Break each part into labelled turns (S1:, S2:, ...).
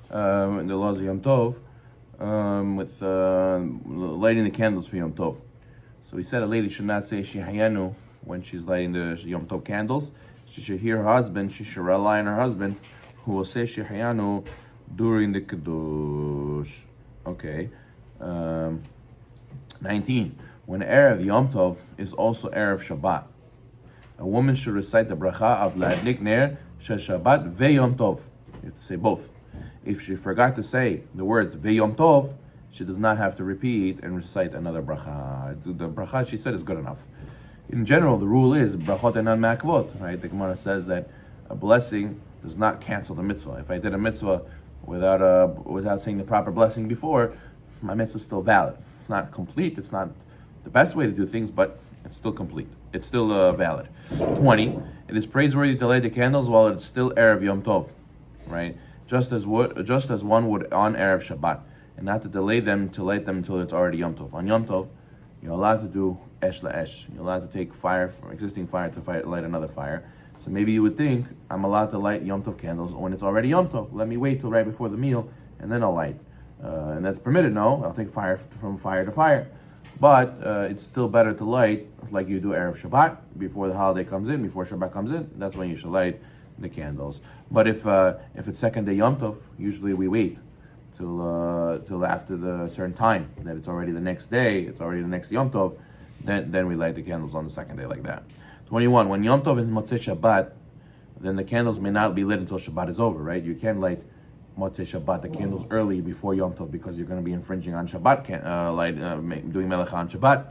S1: the laws of Yom Tov with lighting the candles for Yom Tov. So he said a lady should not say Shehayanu when she's lighting the Yom Tov candles. She should hear her husband. She should rely on her husband, who will say Shehayanu during the Kiddush. Okay. 19. When Erev Yom Tov is also Erev Shabbat, a woman should recite the bracha of La'adlik Ner Shel Shabbat Ve-Yom Tov. You have to say both. If she forgot to say the words Ve-Yom Tov, she does not have to repeat and recite another bracha. The bracha she said is good enough. In general, the rule is brachot enan ma'akvot, right? The Gemara says that a blessing does not cancel the mitzvah. If I did a mitzvah without saying the proper blessing before, my mitzvah is still valid. It's not complete. It's not the best way to do things, but it's still complete. It's still valid. 20. It is praiseworthy to light the candles while it's still Erev Yom Tov, right? Just as one would on Erev Shabbat, and not to delay them to light them until it's already Yom Tov. On Yom Tov, you're allowed to do esh la'esh. You're allowed to take fire from existing fire to light another fire. So maybe you would think, I'm allowed to light Yom Tov candles when it's already Yom Tov. Let me wait till right before the meal, and then I'll light. And that's permitted, no? I'll take fire from fire to fire. But it's still better to light like you do Erev Shabbat, before the holiday comes in, before Shabbat comes in. That's when you should light the candles. But if it's second day Yom Tov, usually we wait till after the certain time, that it's already the next day, it's already the next Yom Tov, then we light the candles on the second day like that. 21. When Yom Tov is Motzei Shabbat, then the candles may not be lit until Shabbat is over, right? You can't light Motzei Shabbat, the candles early before Yom Tov, because you're going to be infringing on Shabbat, doing Melacha on Shabbat.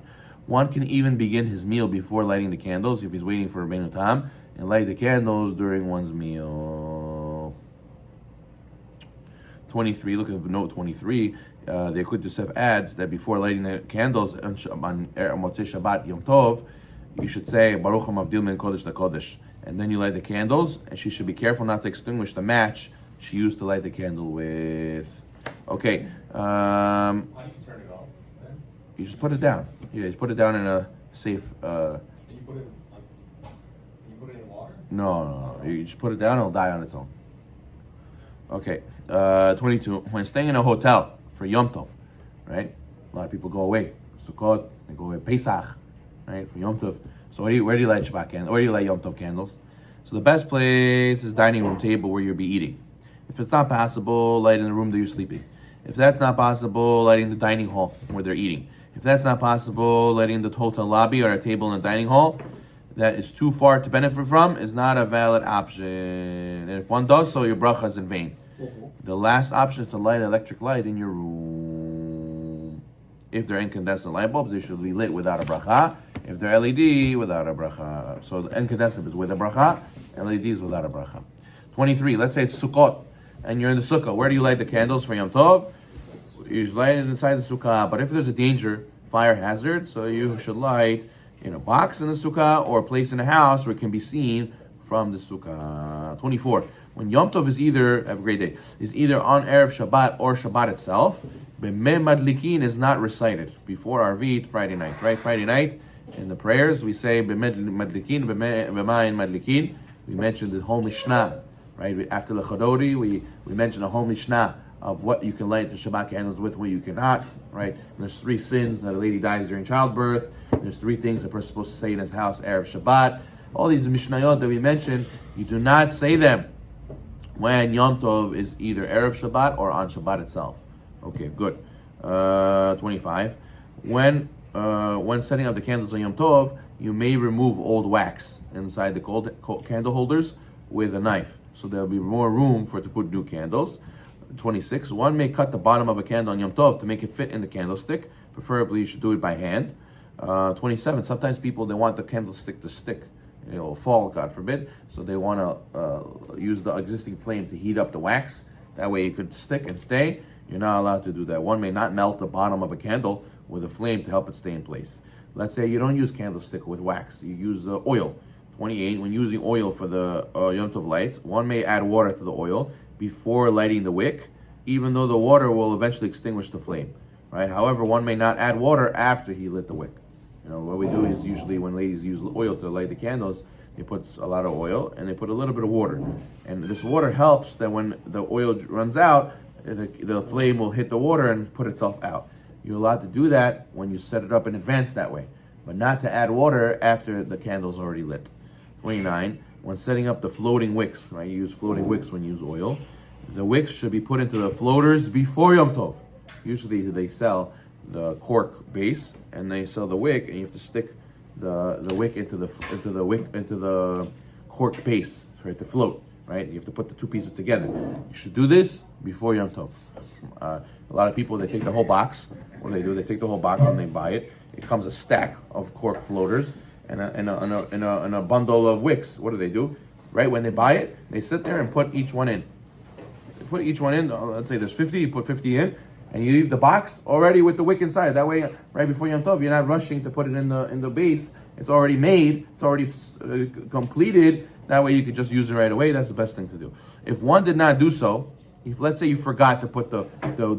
S1: One can even begin his meal before lighting the candles if he's waiting for Rabbeinu Tam, and light the candles during one's meal. 23, look at note 23. The Yekut Yosef adds that before lighting the candles on Motzei Shabbat Yom Tov, you should say Baruch HaMavdil Min Kodesh LaKodesh, and then you light the candles, and she should be careful not to extinguish the match she used to light the candle with. Okay.
S2: How do you turn it off then?
S1: You just put it down. Yeah, you put it down in a safe.
S2: Can you put it in water?
S1: No. You just put it down; it'll die on its own. Okay. 22. When staying in a hotel for Yom Tov, right? A lot of people go away. Sukkot, they go away. Pesach, right? For Yom Tov. So where do you light Shabbat candles? Where do you light Yom Tov candles? So the best place is dining room table where you'll be eating. If it's not possible, light in the room that you're sleeping. If that's not possible, lighting the dining hall where they're eating. If that's not possible, lighting the hotel lobby or a table in the dining hall that is too far to benefit from is not a valid option. And if one does so, your bracha is in vain. The last option is to light electric light in your room. If they're incandescent light bulbs, they should be lit without a bracha. If they're LED, without a bracha. So the incandescent is with a bracha, LED is without a bracha. 23, let's say it's Sukkot, and you're in the sukkah. Where do you light the candles for Yom Tov? You light it inside the sukkah. But if there's a danger, fire hazard, so you should light in a box in the sukkah or a place in a house where it can be seen from the sukkah. 24. When Yom Tov is either, have a great day, is either on Erev Shabbat or Shabbat itself, B'mei Madlikin is not recited before Arvit Friday night, right? Friday night, in the prayers, we say B'mei Madlikin, B'mayin Madlikin. We mentioned the whole Mishnah, right? After the Chodori, we mentioned a whole Mishnah of what you can light the Shabbat candles with, what you cannot, right? And there's 3 sins that a lady dies during childbirth. There's 3 things a person's supposed to say in his house, Erev Shabbat. All these Mishnayot that we mentioned, you do not say them when Yom Tov is either Erev Shabbat or on Shabbat itself. Okay, good. 25. When setting up the candles on Yom Tov, you may remove old wax inside the cold candle holders with a knife, so there'll be more room to put new candles. 26. One may cut the bottom of a candle on Yom Tov to make it fit in the candlestick. Preferably, you should do it by hand. 27. Sometimes people, they want the candlestick to stick. It'll fall, God forbid. So they want to use the existing flame to heat up the wax. That way it could stick and stay. You're not allowed to do that. One may not melt the bottom of a candle with a flame to help it stay in place. Let's say you don't use candlestick with wax. You use oil. 28. When using oil for the Yom Tov lights, one may add water to the oil before lighting the wick, even though the water will eventually extinguish the flame. Right? However, one may not add water after he lit the wick. What we do is usually when ladies use oil to light the candles, He puts a lot of oil and they put a little bit of water. And this water helps that when the oil runs out, the flame will hit the water and put itself out. You're allowed to do that when you set it up in advance that way, but not to add water after the candle's already lit. 29, when setting up the floating wicks, right? You use floating wicks when you use oil. The wicks should be put into the floaters before Yom Tov. Usually they sell the cork base and they sell the wick, and you have to stick the wick into the cork base, right, to float, right? You have to put the two pieces together. You should do this before Yom Tov. A lot of people, they take the whole box. What do? They take the whole box and they buy it. It comes a stack of cork floaters and a bundle of wicks. What do? Right when they buy it, they sit there and put each one in. They put each one in. Let's say there's 50. You put 50 in, and you leave the box already with the wick inside. That way, right before Yom Tov, you're not rushing to put it in the base. It's already made. It's already completed. That way, you could just use it right away. That's the best thing to do. If one did not do so, if let's say you forgot to put the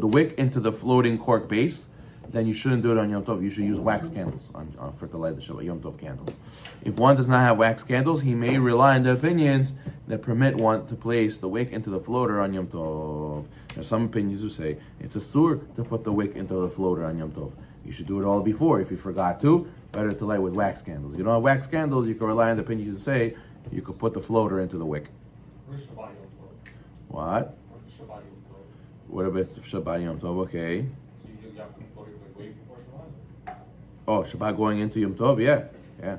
S1: wick into the floating cork base, then you shouldn't do it on Yom Tov. You should use wax candles for to light the Yom Tov candles. If one does not have wax candles, he may rely on the opinions that permit one to place the wick into the floater on Yom Tov. There's some opinions who say it's a sur to put the wick into the floater on Yom Tov. You should do it all before. If you forgot to, better to light with wax candles. If you don't have wax candles, you can rely on the opinions who say you could put the floater into the wick. What? What about Shabbat Yom Tov? Okay. Oh, Shabbat going into Yom Tov? Yeah.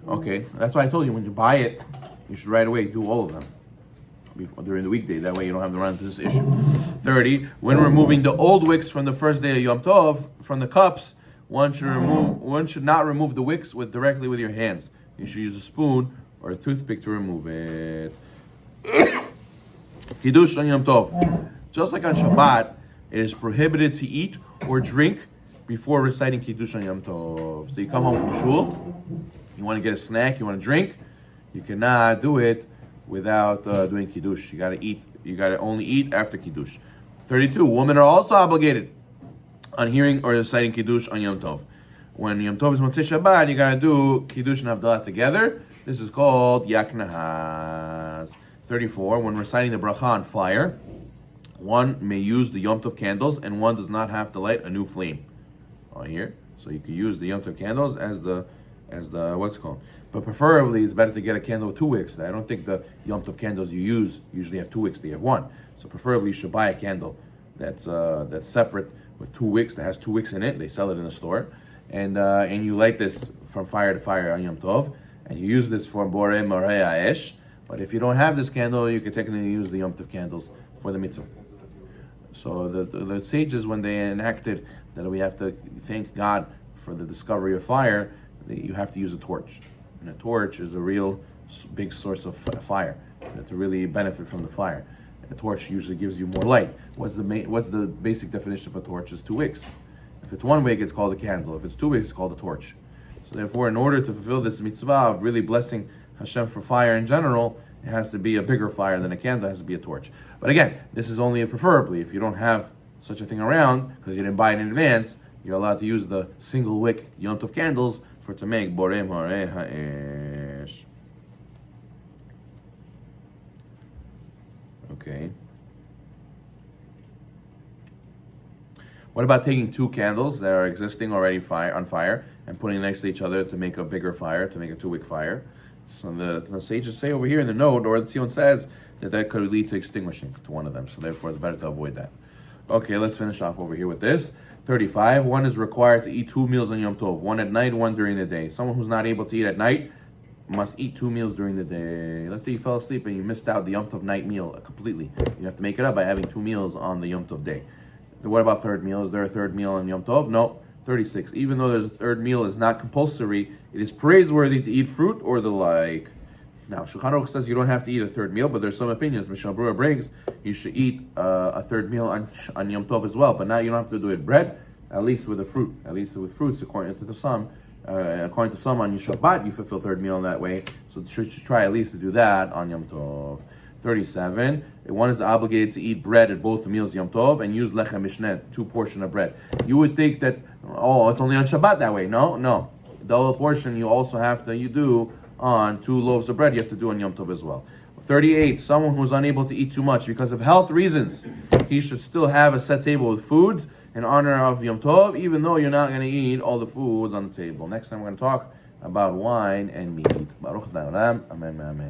S1: Okay, that's why I told you, when you buy it, you should right away do all of them during the weekday. That way you don't have to run into this issue. 30, when removing the old wicks from the first day of Yom Tov, from the cups, one should not remove the wicks directly with your hands. You should use a spoon or a toothpick to remove it. Kiddush on Yom Tov. Just like on Shabbat, it is prohibited to eat or drink before reciting Kiddush on Yom Tov. So you come home from shul, you want to get a snack, you want to drink, you cannot do it without doing Kiddush. You got to eat. You got to only eat after Kiddush. 32, women are also obligated on hearing or reciting Kiddush on Yom Tov. When Yom Tov is Motzei Shabbat, you got to do Kiddush and Havdalah together. This is called Yak Nahas. 34, when reciting the bracha on fire, one may use the Yom Tov candles and one does not have to light a new flame. Here, so you could use the Yom Tov candles as the what's it called. But preferably, it's better to get a candle with 2 wicks. I don't think the Yom Tov candles you use usually have 2 wicks; they have 1. So preferably, you should buy a candle that's separate with 2 wicks, that has 2 wicks in it. They sell it in the store, and you light this from fire to fire on Yom Tov, and you use this for Borei Morei Ha'esh. But if you don't have this candle, you could technically use the Yom Tov candles for the mitzvah. So the sages, when they enacted that we have to thank God for the discovery of fire, you have to use a torch. And a torch is a real big source of fire. To really benefit from the fire, a torch usually gives you more light. What's the basic definition of a torch? Is 2 wicks. If it's 1 wick, it's called a candle. If it's 2 wicks, it's called a torch. So therefore, in order to fulfill this mitzvah of really blessing Hashem for fire in general, it has to be a bigger fire than a candle. It has to be a torch. But again, this is only preferably if you don't have such a thing around because you didn't buy it in advance. You're allowed to use the single wick Yom Tov candles to make Borei Morei Ha'esh. Okay. What about taking 2 candles that are existing already on fire and putting next to each other to make a bigger fire, to make a 2-wick fire? So the sages say over here in the note, or the Sion says that could lead to extinguishing to one of them. So therefore, it's better to avoid that. Okay, let's finish off over here with this. 35, one is required to eat 2 meals on Yom Tov, 1 at night, 1 during the day. Someone who's not able to eat at night must eat 2 meals during the day. Let's say you fell asleep and you missed out the Yom Tov night meal completely. You have to make it up by having 2 meals on the Yom Tov day. What about third meal? Is there a third meal on Yom Tov? No. 36. Even though the third meal is not compulsory, it is praiseworthy to eat fruit or the like. Now, Shulchan Aruch says you don't have to eat a third meal, but there's some opinions. Mishnah Berurah brings you should eat a third meal on Yom Tov as well, but now you don't have to do it bread, at least with the fruit. At least with fruits, according to some on Shabbat, you fulfill third meal in that way. So you should try at least to do that on Yom Tov. 37. One is obligated to eat bread at both meals Yom Tov and use lechem mishnet, 2 portion of bread. You would think that, it's only on Shabbat that way. No. Double portion you also have to, you do on 2 loaves of bread, you have to do on Yom Tov as well. 38, someone who's unable to eat too much because of health reasons, he should still have a set table with foods in honor of Yom Tov, even though you're not going to eat all the foods on the table. Next time we're going to talk about wine and meat. Baruch Adonai Olam. Amen, amen.